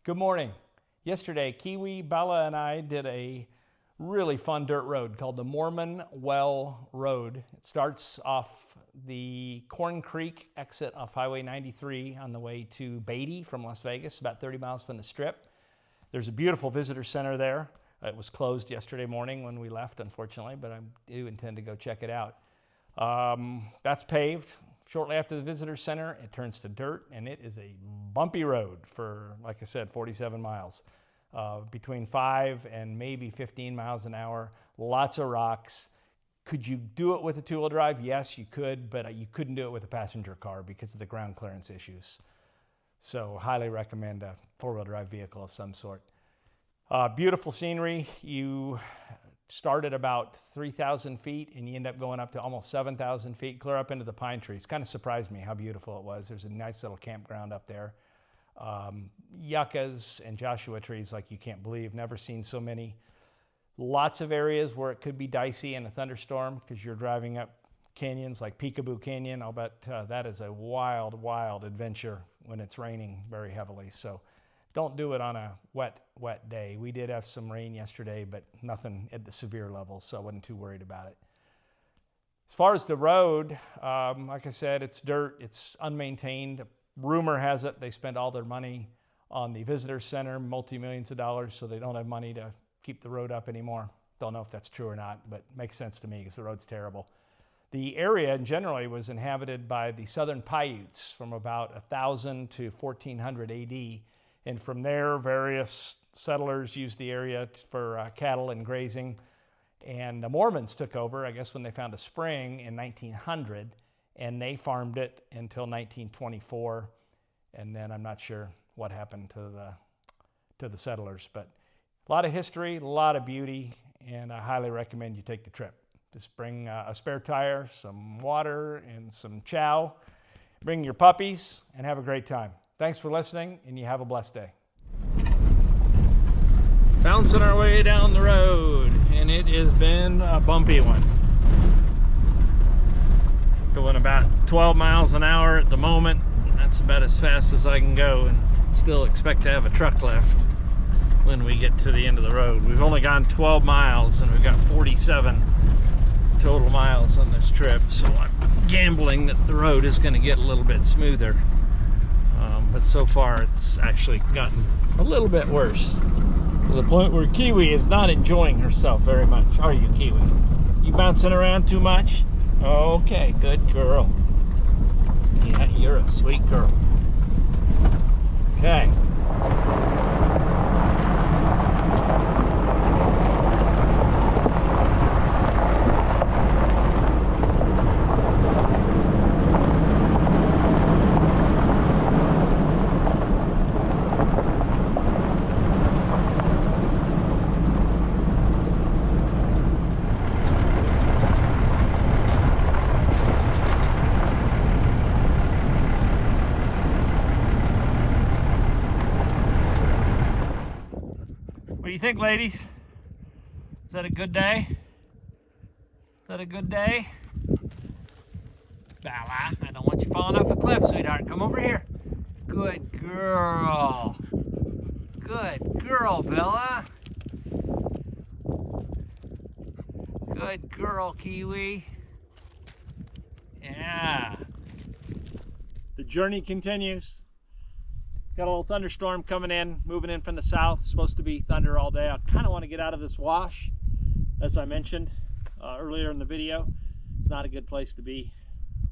Good morning. Yesterday, Kiwi, Bella, and I did a really fun dirt road called the Mormon Well Road. It starts off the Corn Creek exit off Highway 93 on the way to Beatty from Las Vegas, about 30 miles from the Strip. There's a beautiful visitor center there. It was closed yesterday morning when we left, unfortunately, but I do intend to go check it out. That's paved. Shortly after the visitor center, it turns to dirt, and it is a bumpy road for, like I said, 47 miles. Between 5 and maybe 15 miles an hour, lots of rocks. Could you do it with a two-wheel drive? Yes, you could, but you couldn't do it with a passenger car because of the ground clearance issues. So highly recommend a four-wheel drive vehicle of some sort. Beautiful scenery. You start at about 3,000 feet and you end up going up to almost 7,000 feet, clear up into the pine trees. Kind of surprised me how beautiful it was. There's a nice little campground up there. Yuccas and Joshua trees like you can't believe. Never seen so many. Lots of areas where it could be dicey in a thunderstorm because you're driving up canyons like Peekaboo Canyon. I'll bet that is a wild, wild adventure when it's raining very heavily. So don't do it on a wet day. We did have some rain yesterday, but nothing at the severe level, so I wasn't too worried about it. As far as the road, like I said, it's dirt, it's unmaintained. Rumor has it they spent all their money on the visitor center, multi-millions of dollars, so they don't have money to keep the road up anymore. Don't know if that's true or not, but it makes sense to me because the road's terrible. The area generally was inhabited by the Southern Paiutes from about 1000 to 1400 AD. And from there, various settlers used the area for cattle and grazing. And the Mormons took over, I guess, when they found a spring in 1900, and they farmed it until 1924. And then I'm not sure what happened to the settlers. But a lot of history, a lot of beauty, and I highly recommend you take the trip. Just bring a spare tire, some water, and some chow. Bring your puppies, and have a great time. Thanks for listening, and you have a blessed day. Bouncing our way down the road, and it has been a bumpy one. Going about 12 miles an hour at the moment. That's about as fast as I can go, and still expect to have a truck left when we get to the end of the road. We've only gone 12 miles, and we've got 47 total miles on this trip, so I'm gambling that the road is going to get a little bit smoother. But so far it's actually gotten a little bit worse, to the point where Kiwi is not enjoying herself very much. Are you, Kiwi? You bouncing around too much? Okay, good girl. Yeah, you're a sweet girl. Okay. What do you think, ladies? Is that a good day? Is that a good day? Bella, I don't want you falling off a cliff, sweetheart. Come over here. Good girl. Good girl, Bella. Good girl, Kiwi. Yeah. The journey continues. Got a little thunderstorm coming in, moving in from the south. It's supposed to be thunder all day. I kind of want to get out of this wash, as I mentioned earlier in the video. It's not a good place to be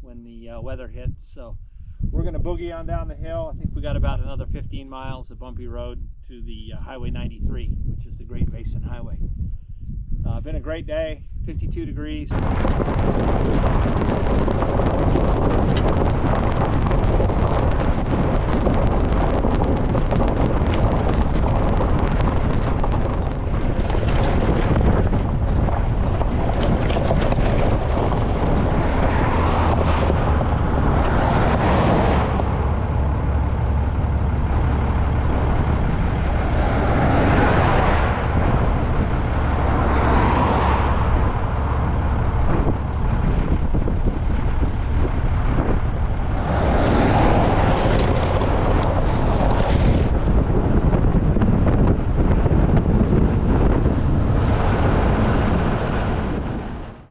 when the weather hits. So we're going to boogie on down the hill. I think we got about another 15 miles of bumpy road to the Highway 93, which is the Great Basin Highway. Been a great day, 52 degrees.